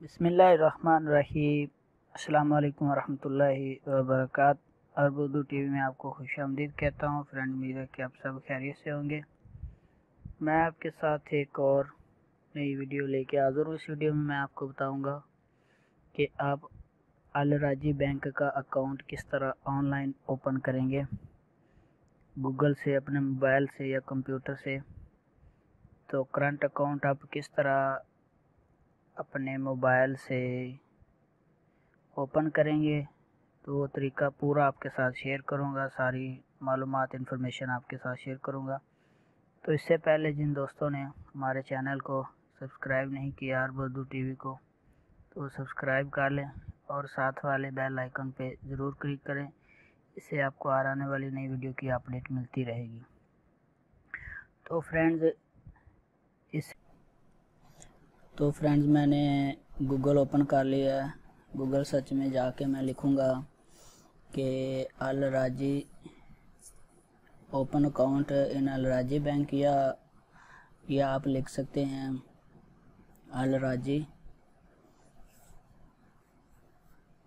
बिस्मिल्लाहिर्रहमानिर्रहीम। अस्सलाम वालेकुम वरहमतुल्लाहि वबरकातुहू। अरब उर्दू टीवी में आपको खुशामदीद कहता हूँ। फ्रेंड, उम्मीद है कि आप सब खैरियत से होंगे। मैं आपके साथ एक और नई वीडियो लेके हाज़िर हूँ। इस वीडियो में मैं आपको बताऊँगा कि आप अल राजी बैंक का अकाउंट किस तरह ऑनलाइन ओपन करेंगे, गूगल से, अपने मोबाइल से या कंप्यूटर से। तो करंट अकाउंट आप किस तरह अपने मोबाइल से ओपन करेंगे, तो वो तरीका पूरा आपके साथ शेयर करूँगा। सारी मालूमात इन्फॉर्मेशन आपके साथ शेयर करूँगा। तो इससे पहले जिन दोस्तों ने हमारे चैनल को सब्सक्राइब नहीं किया, अरब उर्दू टीवी को, तो सब्सक्राइब कर लें और साथ वाले बेल आइकन पे ज़रूर क्लिक करें। इससे आपको आने वाली नई वीडियो की अपडेट मिलती रहेगी। तो फ्रेंड्स मैंने गूगल ओपन कर लिया है। गूगल सर्च में जाके मैं लिखूँगा कि अल राजी ओपन अकाउंट इन अल राजी बैंक, या आप लिख सकते हैं अल राजी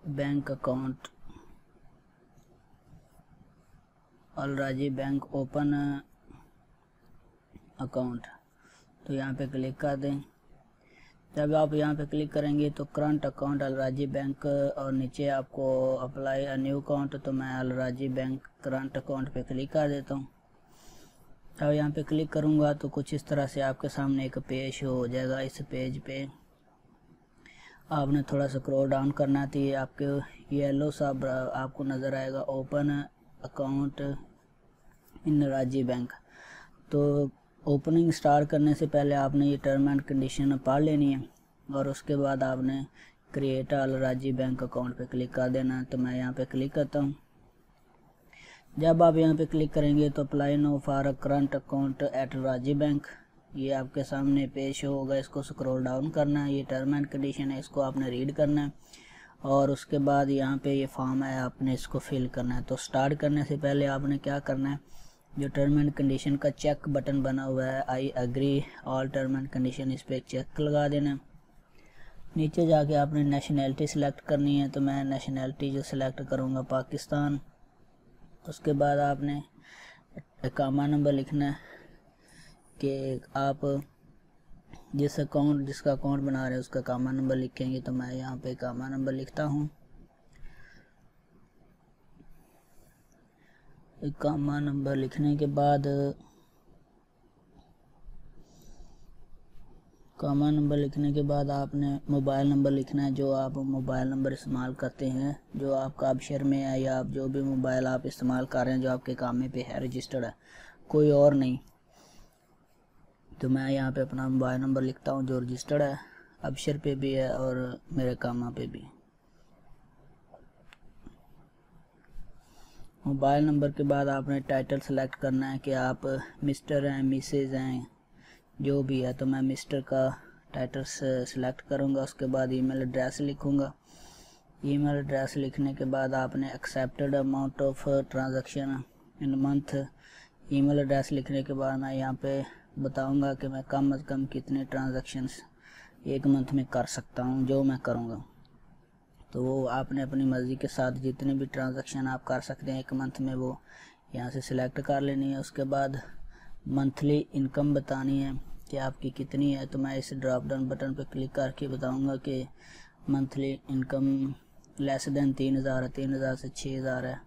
बैंक अकाउंट, अल राजी बैंक ओपन अकाउंट। तो यहाँ पे क्लिक कर दें। जब आप यहाँ पे क्लिक करेंगे तो करंट अकाउंट अल राजी बैंक, और नीचे आपको अप्लाई अ न्यू अकाउंट। तो मैं अल राजी बैंक करंट अकाउंट पे क्लिक कर देता हूँ। अब यहाँ पे क्लिक करूँगा तो कुछ इस तरह से आपके सामने एक पेज हो जाएगा। इस पेज पे आपने थोड़ा सा स्क्रॉल डाउन करना है तो ये आपके येलो सा आपको नज़र आएगा, ओपन अकाउंट इन राजी बैंक। तो ओपनिंग स्टार्ट करने से पहले आपने ये टर्म एंड कंडीशन पढ़ लेनी है, और उसके बाद आपने क्रिएट अल राजी बैंक अकाउंट पे क्लिक कर देना है। तो मैं यहाँ पे क्लिक करता हूँ। जब आप यहाँ पे क्लिक करेंगे तो apply now for current account at Raji bank, ये आपके सामने पेश होगा। इसको स्क्रॉल डाउन करना है, ये टर्म एंड कंडीशन है, इसको आपने रीड करना है। और उसके बाद यहाँ पे ये फॉर्म है, आपने इसको फिल करना है। तो स्टार्ट करने से पहले आपने क्या करना है, जो टर्म एंड कंडीशन का चेक बटन बना हुआ है, I agree all term and condition, इस पर एक चेक लगा देना है। नीचे जाके आपने नेशनैलिटी सेलेक्ट करनी है। तो मैं नेशनैलिटी जो सेलेक्ट करूँगा पाकिस्तान। उसके बाद आपने इकामा नंबर लिखना है कि आप जिसका अकाउंट बना रहे हैं उसका इकामा नंबर लिखेंगे। तो मैं यहाँ पे इकामा नंबर लिखता हूँ। इकामा नंबर लिखने के बाद आपने मोबाइल नंबर लिखना है, जो आप मोबाइल नंबर इस्तेमाल करते हैं, जो आपका अबशर में है, या आप जो भी मोबाइल आप इस्तेमाल कर रहे हैं जो आपके कामे पे है, रजिस्टर्ड है, कोई और नहीं। तो मैं यहाँ पे अपना मोबाइल नंबर लिखता हूँ जो रजिस्टर्ड है, अबशर पे भी है और मेरे कामा पे भी। मोबाइल नंबर के बाद आपने टाइटल सेलेक्ट करना है कि आप मिस्टर हैं, मिसेज हैं, जो भी है। तो मैं मिस्टर का टाइटल सेलेक्ट करूँगा। उसके बाद ईमेल एड्रेस लिखूँगा। ईमेल एड्रेस लिखने के बाद आपने accepted amount of transaction in month, email address लिखने के बाद मैं यहाँ पे बताऊँगा कि मैं कम अज़ कम कितने ट्रांजैक्शंस एक मंथ में कर सकता हूँ, जो मैं करूँगा। तो वो आपने अपनी मर्ज़ी के साथ जितने भी ट्रांजैक्शन आप कर सकते हैं एक मंथ में, वो यहाँ से सिलेक्ट कर लेनी है। उसके बाद मंथली इनकम बतानी है कि आपकी कितनी है। तो मैं इस ड्रॉप डाउन बटन पर क्लिक करके बताऊंगा कि मंथली इनकम लेस देन 3000 है, 3000 से 6000 है।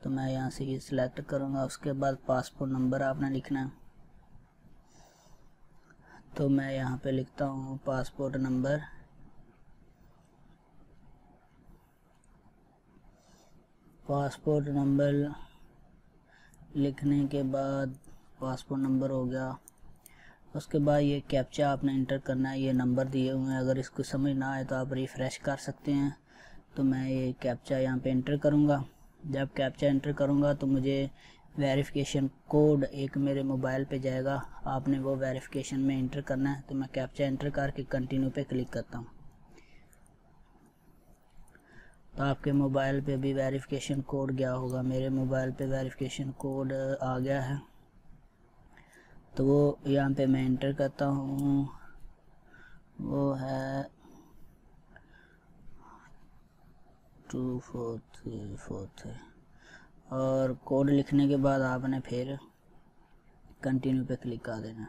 तो मैं यहाँ से ये सिलेक्ट करूँगा। उसके बाद पासपोर्ट नंबर आपने लिखना है। तो मैं यहाँ पे लिखता हूँ पासपोर्ट नंबर। पासपोर्ट नंबर लिखने के बाद पासपोर्ट नंबर हो गया। उसके बाद ये कैप्चा आपने इंटर करना है, ये नंबर दिए हुए हैं। अगर इसको समझ ना आए तो आप रिफ़्रेश कर सकते हैं। तो मैं ये कैप्चा यहाँ पे इंटर करूँगा। जब कैप्चा इंटर करूँगा तो मुझे वेरिफिकेशन कोड एक मेरे मोबाइल पे जाएगा, आपने वो वेरिफिकेशन में इंटर करना है। तो मैं कैप्चा इंटर करके कंटिन्यू पे क्लिक करता हूँ। तो आपके मोबाइल पे भी वेरिफिकेशन कोड गया होगा। मेरे मोबाइल पे वेरिफिकेशन कोड आ गया है। तो वो यहाँ पे मैं इंटर करता हूँ, वो है 2434 है। और कोड लिखने के बाद आपने फिर कंटिन्यू पे क्लिक कर देना।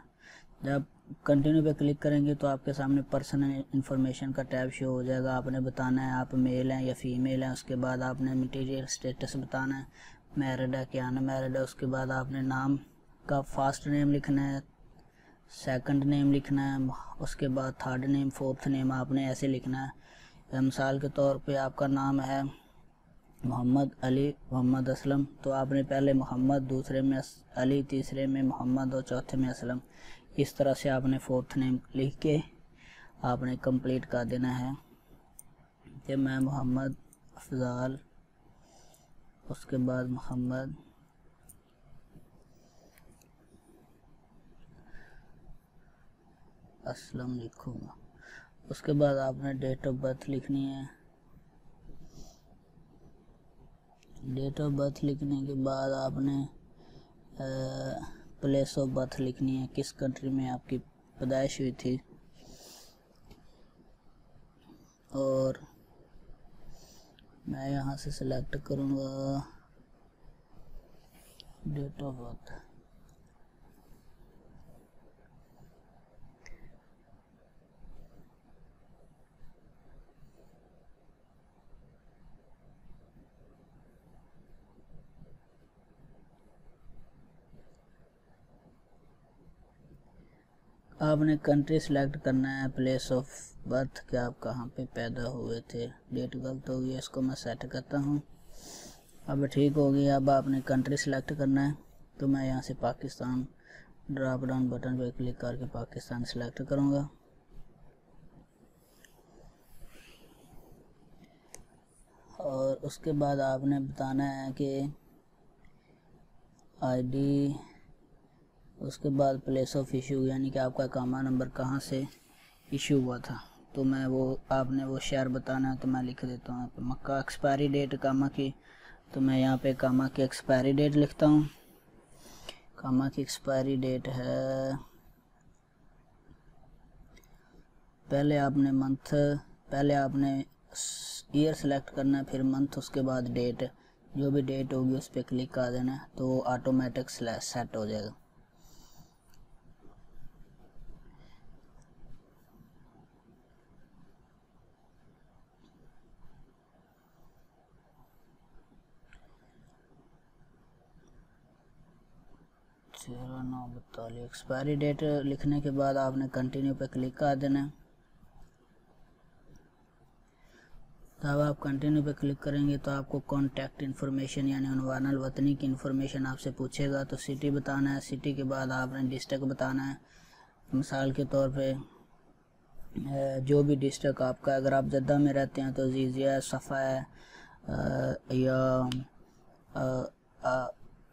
जब कंटिन्यू पे क्लिक करेंगे तो आपके सामने पर्सनल इन्फॉर्मेशन का टैब शो हो जाएगा। आपने बताना है आप मेल हैं या फीमेल हैं। उसके बाद आपने मटेरियल स्टेटस बताना है, मैरिड है क्या अनमैरिड है। उसके बाद आपने नाम का फर्स्ट नेम लिखना है, सेकंड नेम लिखना है, उसके बाद थर्ड नेम, फोर्थ नेम आपने ऐसे लिखना है। मिसाल के तौर पे आपका नाम है मोहम्मद अली मोहम्मद असलम, तो आपने पहले मोहम्मद, दूसरे में अली, तीसरे में मोहम्मद और चौथे में असलम। इस तरह से आपने फोर्थ नेम लिख के आपने कंप्लीट कर देना है कि मैं मोहम्मद अफजाल, उसके बाद मोहम्मद असलम लिखूँगा। उसके बाद आपने डेट ऑफ बर्थ लिखनी है। डेट ऑफ बर्थ लिखने के बाद आपने प्लेस ऑफ बर्थ लिखनी है, किस कंट्री में आपकी पैदाइश हुई थी। और मैं यहाँ से सिलेक्ट करूँगा डेट ऑफ बर्थ। आपने कंट्री सिलेक्ट करना है, प्लेस ऑफ बर्थ कि आप कहाँ पे पैदा हुए थे। डेट गलत हो गई, इसको मैं सेट करता हूँ। अब ठीक हो गई। अब आपने कंट्री सिलेक्ट करना है, तो मैं यहाँ से पाकिस्तान ड्रॉप डाउन बटन पे क्लिक करके पाकिस्तान सिलेक्ट करूँगा। और उसके बाद आपने बताना है कि आईडी, उसके बाद प्लेस ऑफ इशू यानी कि आपका कामा नंबर कहाँ से इशू हुआ था, तो मैं आपने वो शहर बताना है, तो मैं लिख देता हूँ मक्का। एक्सपायरी डेट कामा की, तो मैं यहाँ पे कामा की एक्सपायरी डेट लिखता हूँ। कामा की एक्सपायरी डेट है, पहले आपने ईयर सेलेक्ट करना है, फिर मंथ, उसके बाद डेट। जो भी डेट होगी उस पर क्लिक कर देना है, तो वो ऑटोमेटिक सेट हो जाएगा। एक्सपायरी डेट लिखने के बाद आपने कंटिन्यू पे क्लिक कर देना है। तब आप कंटिन्यू पे क्लिक करेंगे तो आपको कॉन्टैक्ट इन्फॉर्मेशन यानी उन्वान वतनी की इन्फॉर्मेशन आपसे पूछेगा। तो सिटी बताना है, सिटी के बाद आपने डिस्ट्रिक्ट बताना है। मिसाल के तौर पे जो भी डिस्ट्रिक्ट आपका, अगर आप जद्दा में रहते हैं तो जीजिया, सफ़ा है या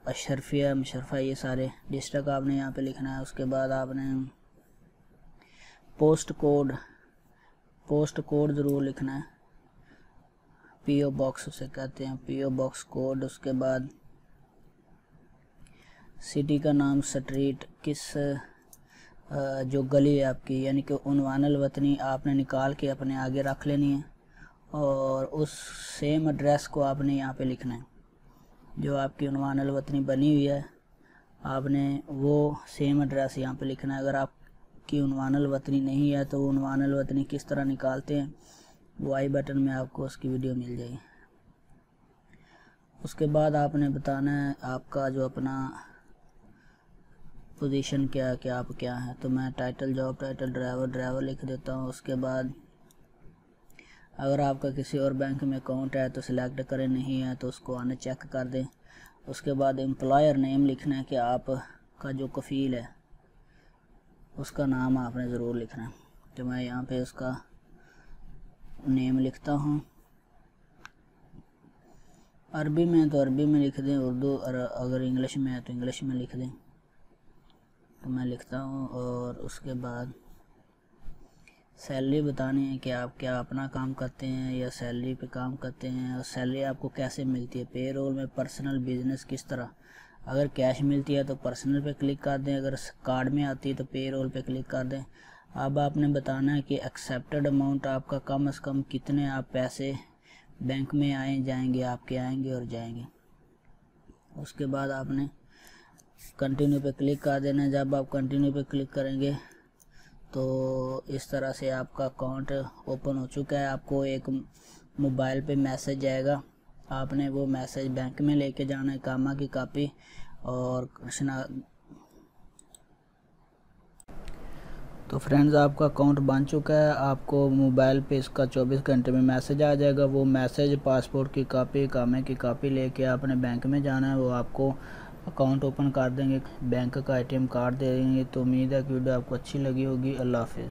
अशरफिया, मुशरफा, ये सारे डिस्ट्रिक्ट आपने यहाँ पे लिखना है। उसके बाद आपने पोस्ट कोड ज़रूर लिखना है, पीओ बॉक्स उसे कहते हैं, पीओ बॉक्स कोड। उसके बाद सिटी का नाम, स्ट्रीट, किस जो गली है आपकी, यानी कि उन्वान वतनी आपने निकाल के अपने आगे रख लेनी है। और उस सेम एड्रेस को आपने यहाँ पे लिखना है, जो आपकी उन्वान वतनी बनी हुई है आपने वो सेम एड्रेस यहाँ पे लिखना है। अगर आपकी उन्वान वतनी नहीं है तो उन्वान वतनी किस तरह निकालते हैं वो आई बटन में आपको उसकी वीडियो मिल जाएगी। उसके बाद आपने बताना है आपका जो अपना पोजीशन क्या है, कि आप क्या है। तो मैं टाइटल, जॉब टाइटल ड्राइवर लिख देता हूँ। उसके बाद अगर आपका किसी और बैंक में अकाउंट है तो सिलेक्ट करें, नहीं है तो उसको आने चेक कर दें। उसके बाद एम्प्लॉयर नेम लिखना है कि आपका जो कफ़ील है उसका नाम आपने ज़रूर लिखना है। तो मैं यहाँ पे उसका नेम लिखता हूँ। अरबी में तो अरबी में लिख दें, उर्दू अगर इंग्लिश में है तो इंग्लिश में लिख दें। तो मैं लिखता हूँ। और उसके बाद सैलरी बतानी है कि आप क्या अपना काम करते हैं या सैलरी पे काम करते हैं, और सैलरी आपको कैसे मिलती है, पे रोल में, पर्सनल, बिजनेस, किस तरह। अगर कैश मिलती है तो पर्सनल पे क्लिक कर दें, अगर कार्ड में आती है तो पे रोल पे क्लिक कर दें। अब आपने बताना है कि एक्सेप्टेड अमाउंट आपका कम से कम कितने आप पैसे बैंक में जाएंगे आपके, आएंगे और जाएंगे। उसके बाद आपने कंटिन्यू पे क्लिक कर देना है। जब आप कंटिन्यू पे क्लिक करेंगे तो इस तरह से आपका अकाउंट ओपन हो चुका है। आपको एक मोबाइल पे मैसेज आएगा, आपने वो मैसेज बैंक में लेके जाना है, कामा की कापी और तो फ्रेंड्स आपका अकाउंट बन चुका है। आपको मोबाइल पे इसका 24 घंटे में मैसेज आ जाएगा। वो मैसेज पासपोर्ट की कापी, कामे की कापी लेके आपने बैंक में जाना है, वो आपको अकाउंट ओपन कर देंगे, बैंक का ATM कार्ड दे देंगे। तो उम्मीद है कि वीडियो आपको अच्छी लगी होगी। अल्लाह हाफिज़।